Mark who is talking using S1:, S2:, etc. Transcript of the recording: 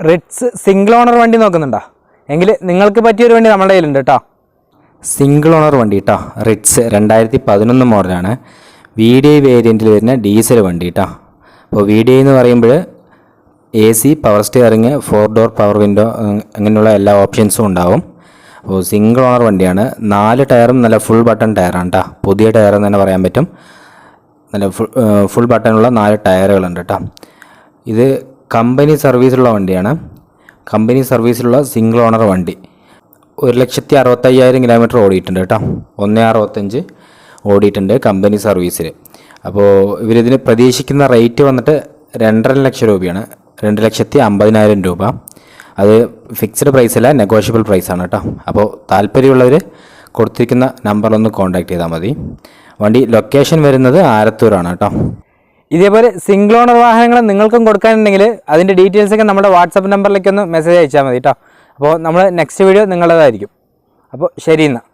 S1: Ritz single owner വണ്ടി നോക്കുന്നുണ്ടോ എങ്കിൽ നിങ്ങൾക്ക് പറ്റിയൊരു വണ്ടി നമ്മുടെ കയ്യിലുണ്ട് കേട്ടോ.
S2: സിംഗിൾ ഓണർ വണ്ടി കേട്ടോ. റിറ്റ്സ് 2011 മോഡലാണ്. VDI വേരിയൻറ്റിൽ വരുന്ന ഡീസൽ വണ്ടി കേട്ടോ. അപ്പോൾ VDI എന്ന് പറയുമ്പോൾ AC, power steering, 4 door power window അങ്ങനെയുള്ള എല്ലാ ഓപ്ഷൻസും ഉണ്ടാവും. അപ്പോൾ സിംഗിൾ ഓണർ വണ്ടിയാണ്. 4 ടയറും നല്ല ഫുൾ ബട്ടൺ ടയറാണ് കേട്ടോ. പുതിയ ടയർ എന്ന് തന്നെ പറയാൻ പറ്റും. നല്ല ഫുൾ ബട്ടണുള്ള 4 ടയറുകളുണ്ട് കേട്ടോ. ഇത് കമ്പനി സർവീസുള്ള വണ്ടിയാണ്. കമ്പനി സർവീസിലുള്ള സിംഗിൾ ഓണർ വണ്ടി. 1,65,000 കിലോമീറ്റർ ഓടിയിട്ടുണ്ട് കേട്ടോ. 1,65 ഓടിയിട്ടുണ്ട് കമ്പനി സർവീസിൽ. അപ്പോൾ ഇവരിതിന് പ്രതീക്ഷിക്കുന്ന റേറ്റ് വന്നിട്ട് 2.5 ലക്ഷം രൂപയാണ്. 2,50,000 രൂപ. അത് ഫിക്സ്ഡ് പ്രൈസല്ല, നെഗോഷ്യബിൾ പ്രൈസാണ് കേട്ടോ. അപ്പോൾ താല്പര്യമുള്ളവർ കൊടുത്തിരിക്കുന്ന നമ്പറിലൊന്ന് കോൺടാക്ട് ചെയ്താൽ മതി. വണ്ടി ലൊക്കേഷൻ വരുന്നത് ആലത്തൂരാണ് കേട്ടോ.
S1: ഇതേപോലെ സിംഗിൾ ഓണർ വാഹനങ്ങൾ നിങ്ങൾക്കും കൊടുക്കാനുണ്ടെങ്കിൽ അതിൻ്റെ ഡീറ്റെയിൽസൊക്കെ നമ്മുടെ വാട്സപ്പ് നമ്പറിലേക്കൊന്ന് മെസ്സേജ് അയച്ചാൽ മതി കേട്ടോ. അപ്പോൾ നമ്മൾ നെക്സ്റ്റ് വീഡിയോ നിങ്ങളുടേതായിരിക്കും. അപ്പോൾ ശരി എന്നാൽ.